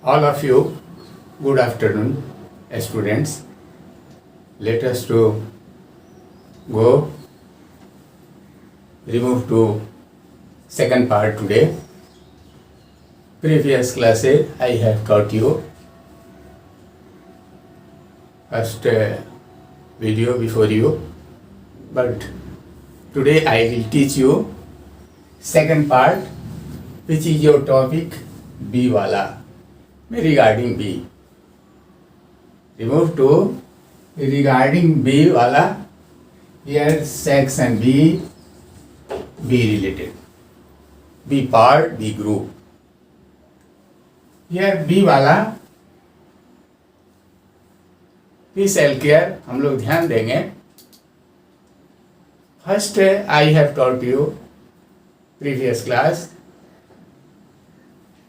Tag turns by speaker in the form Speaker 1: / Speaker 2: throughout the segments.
Speaker 1: All of you, good afternoon, students. Let us to go remove to second part today. Previous classes I have taught you first video before you, but today I will teach you second part, which is your topic B wala. Regarding B. Remove to regarding B wala. Here section B, B related. B part, B group. Here B वाला P cell care हम लोग ध्यान देंगे. First I have taught you previous class.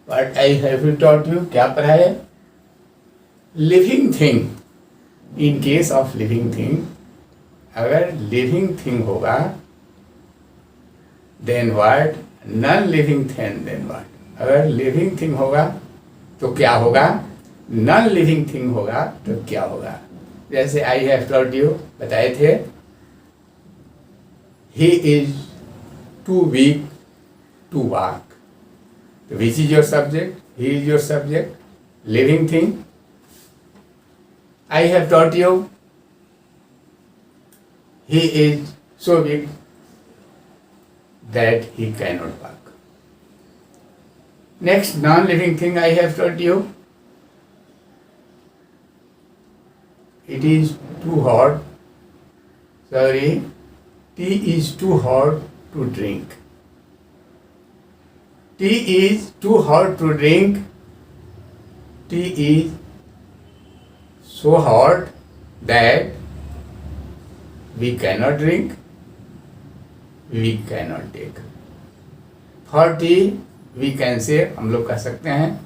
Speaker 1: What I have taught you क्या पढ़ाया? Living thing. In case of living thing, अगर living thing होगा, then what? Non-living thing, then what? अगर living thing होगा तो क्या होगा? Non-living thing होगा तो क्या होगा? जैसे I have taught you, बताए थे, he is too weak to walk. Which is your subject? He is your subject. Living thing. I have taught you, he is so big that he cannot walk. Next, non-living thing I have taught you, it is too hot. Sorry, tea is too hot to drink. Tea is too hot to drink. Tea is so hot that we cannot drink, we cannot take. For tea, we can say, हम लोग कह सकते हैं,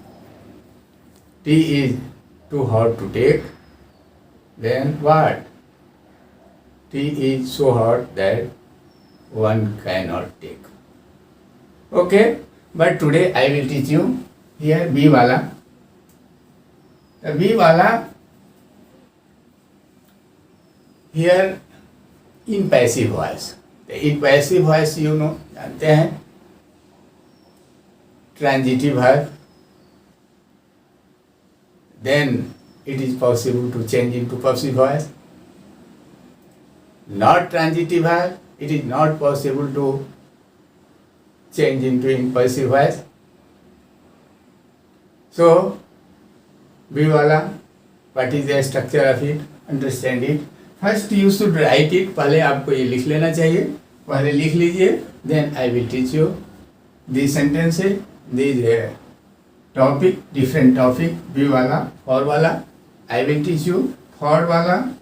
Speaker 1: tea is too hot to take. Then what? Tea is so hot that one cannot take. Okay? But today I will teach you here B wala. The B wala here in passive voice. In passive voice you know, जानते हैं, transitive verb. Then it is possible to change into passive voice. Not transitive verb, it is not possible to change into impulsive voice. So, B wala, what is the structure of it? Understand it. First you should write it. पहले आपको ये लिख लेना चाहिए. पहले लिख लीजिए. Then I will teach you these sentences, these topic, different topic. B wala, for wala. I will teach you for wala.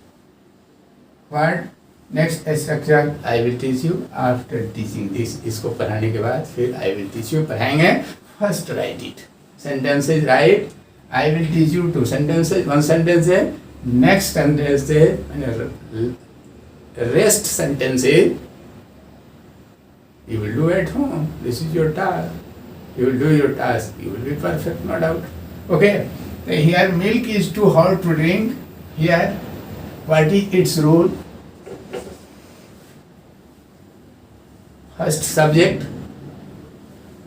Speaker 1: What? Next structure I will teach you after teaching this. इसको पढ़ाने के बाद फिर I will teach you, पढ़ाएंगे. First write it. Sentences write. I will teach you two sentences. One sentence है. Next sentence है. Rest sentences you will do at home. This is your task. You will do your task. You will be perfect, no doubt. Okay. Here milk is too hot to drink. Here, what is its rule? First subject,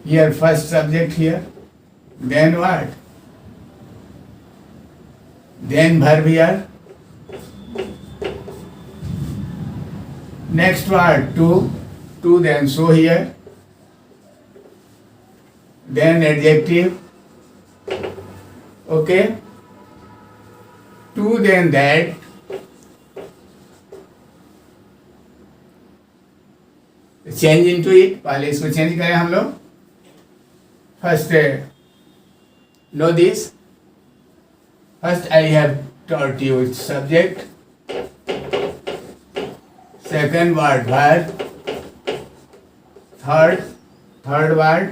Speaker 1: here first subject here, then what? Then verb here. Next word, to then so here. Then adjective, okay? To then that. Change into it. पहले इसको change करें हम लोग. First know this. First I have taught you subject. Second word verb. Third word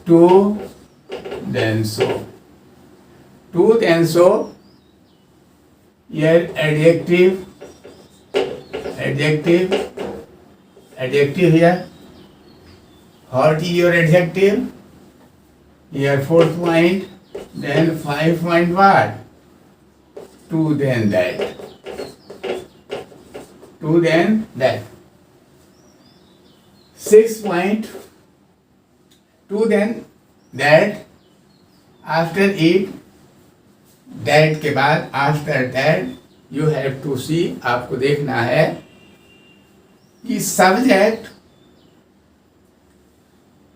Speaker 1: to then so. To then so. ये adjective. Adjective here. What is your adjective? here 4th point, then 5 point what? 2 then that. 2 then that. 6 point 2 then that. After it, that के बाद after that you have to see, आपको देखना है कि subject,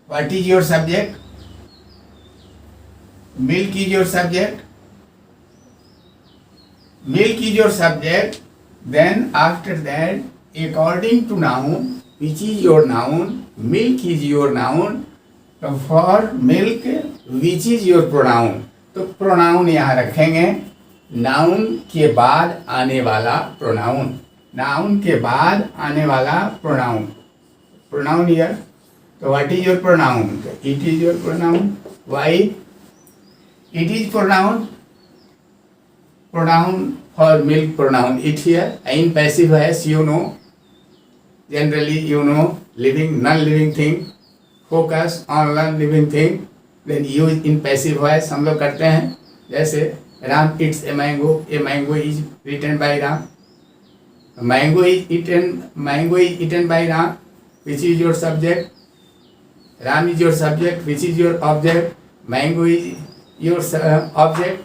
Speaker 1: what is your subject? Milk is your subject. Milk is your subject. Then after that, according to noun, which is your noun, milk is your noun. तो for milk, which is your pronoun? तो pronoun यहाँ रखेंगे, noun के बाद आने वाला pronoun, noun के बाद आने वाला pronoun, pronoun here. तो what is your pronoun? It is your pronoun. Why? It is pronoun. Pronoun for milk, pronoun it here. In passive voice, you know, generally you know, living, non-living thing, focus on non-living thing, then use in passive voice हम लोग करते हैं. जैसे Ram eats a mango is written by Ram. Mango is eaten by Ram, which is your subject. Ram is your subject, which is your object. Mango is your object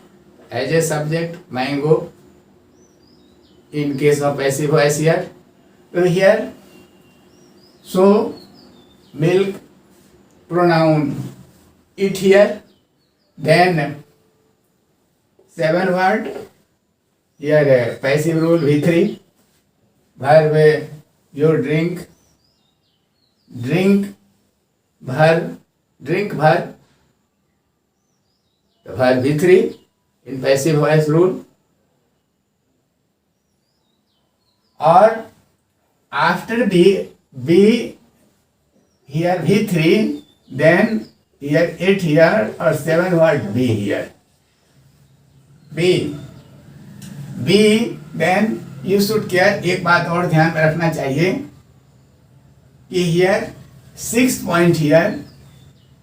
Speaker 1: as a subject, mango. In case of passive voice here, so here, so milk pronoun it here, then 7 word here, passive rule V3, verb your drink verb, verb V3 in passive voice rule. Or after B here V3, then here 8 here or 7 word B here. B, then you should care. एक बात और ध्यान में रखना चाहिए कि here 6th point here,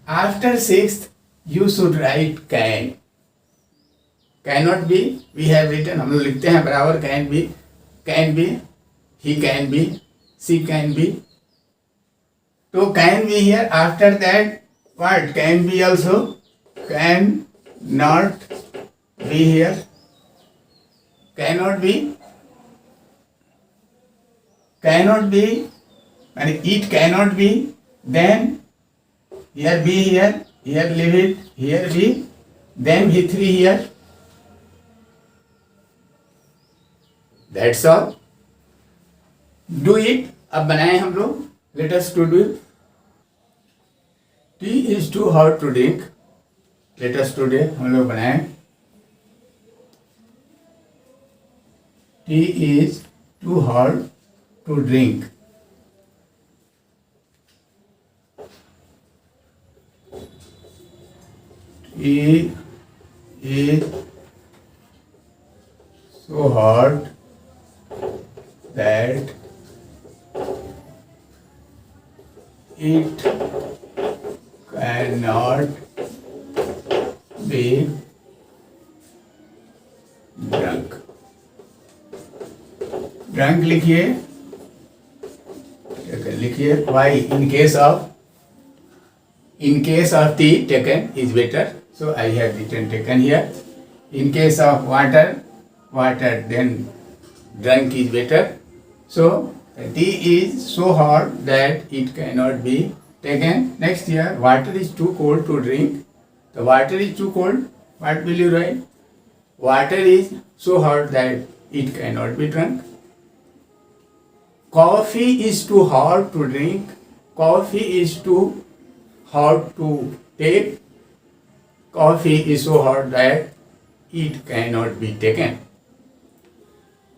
Speaker 1: after 6th you should write can. Cannot be, we have written, हम लोग लिखते हैं बराबर, can be, he can be, she can be. तो can be here, after that what? Can be also, can not be here, cannot be, and it cannot be, then here be here leave it, here be, then V3 here. That's all. Do it. अब बनाए हम लोग. Let us to do it. Tea is too hot to drink. Let us today हम लोग बनाए. Tea is too hot to drink. Tea is so hot that it cannot be drunk. Drunk लिखिए. Why? In case of tea, taken is better. So I have written taken here. In case of water, then drunk is better. So tea is so hot that it cannot be taken. Next here, water is too cold to drink. The water is too cold. What will you write? Water is so hot that it cannot be drunk. Coffee is too hot to drink. Coffee is too hot to take. Coffee is so hot that it cannot be taken.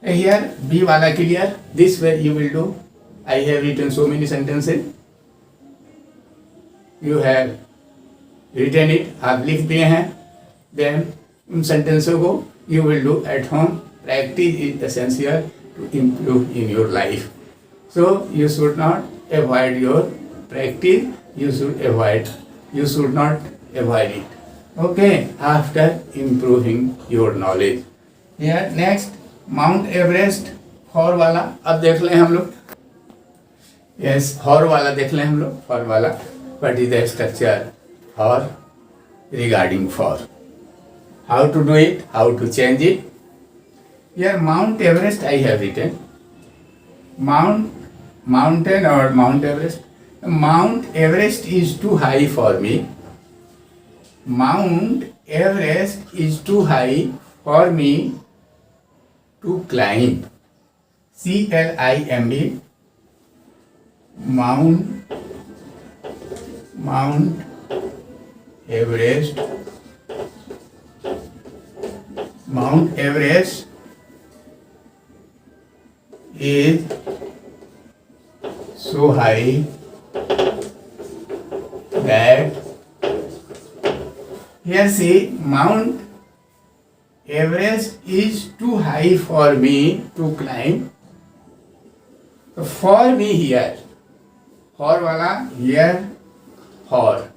Speaker 1: Here B wala clear. This way you will do. I have written so many sentences. You have written it. आप लिख दिए हैं. Then उन sentences को you will do at home. Practice is essential to improve in your life. So you should not avoid your practice. You should not avoid it. Okay, after improving your knowledge. Here next, Mount Everest for वाला अब देख लें हम लोग. Yes, for वाला देख लें हम लोग. फॉर वाला, what is the structure for regarding for? How to do it? How to change it? Here Mount Everest I have written. Mountain or Mount Everest. Mount Everest is too high for me. Mount Everest is too high for me to climb. CLIMB. Mount Everest. Mount Everest is so high that, here see, Mount Everest is too high for me to climb. So for me here, for wala here, for.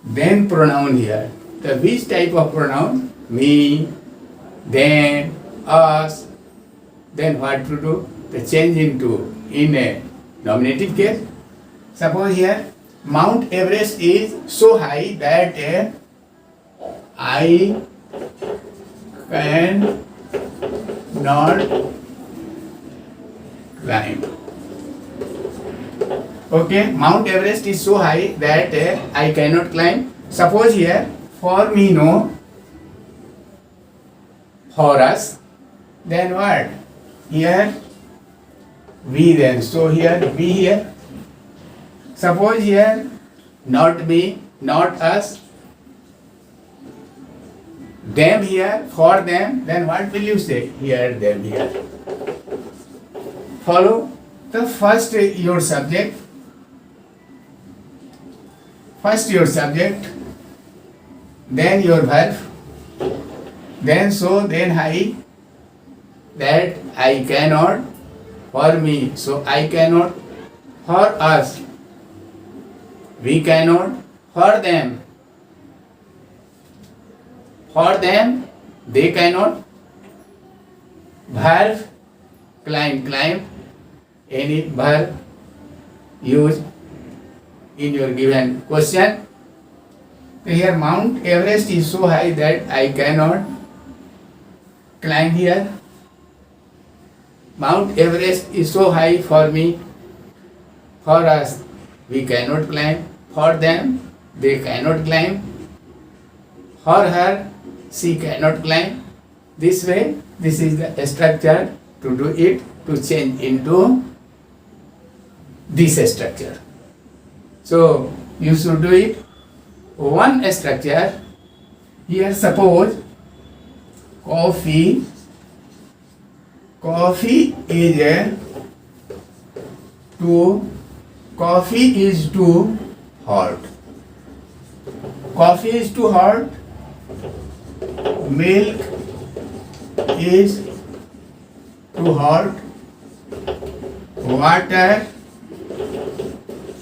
Speaker 1: Then pronoun here. The which type of pronoun? Me, then, us. Then what to do? The change into in a nominative case. Suppose here Mount Everest is so high that I can not climb. Okay, Mount Everest is so high that I cannot climb. Suppose here for me no, for us, then what? Here we, then so here we here. Suppose here not me, not us, them here, for them, then what will you say? Here, them here. Follow? The first your subject, then your verb, then so, then I, that I cannot, for me, so I cannot, for us, we cannot, for them, they cannot, verb, climb, any verb used in your given question. So here Mount Everest is so high that I cannot climb here. Mount Everest is so high for me, for us, we cannot climb, for them, they cannot climb, for her, she cannot climb. This way, this is the structure to do it, to change into this structure. So you should do it. One structure. Here suppose coffee is too hot. Coffee is too hot. Milk is too hot. Water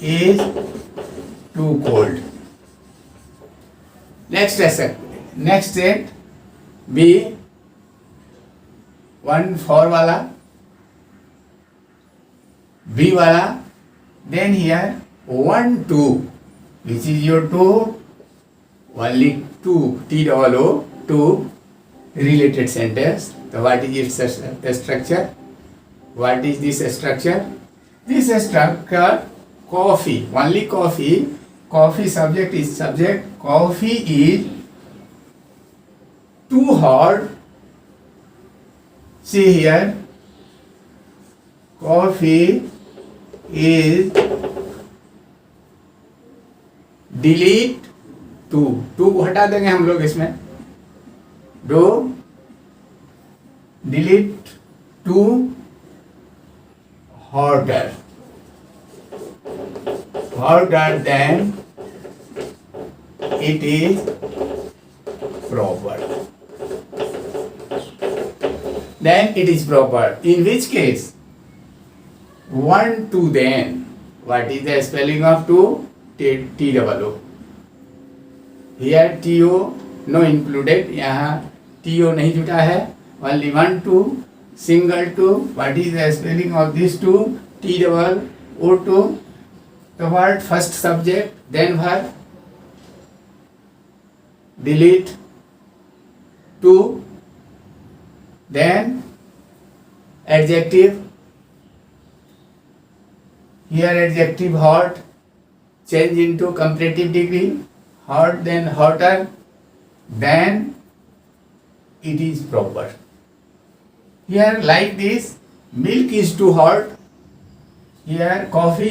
Speaker 1: is too cold. Next set B, one for wala, B wala, then here 1, 2, which is your 2, only 2, T-O-O, 2 related sentence. So what is its structure? What is this structure? This structure, coffee, only coffee, subject is subject, coffee is too hot. See here, coffee is, delete to को हटा देंगे हम लोग इसमें, do delete to hotter than it is proper. Then it is proper. In which case? 1, 2, then. What is the spelling of 2? T-O-O. here TO no included, यहाँ TO नहीं जुटा है, only 1 2 single 2. What is the spelling of these two? T double O 2. The word first subject, then verb, delete 2, then adjective. Here adjective hot change into comparative degree, hot then hotter, then it is proper. Here like this, milk is too hot. Here coffee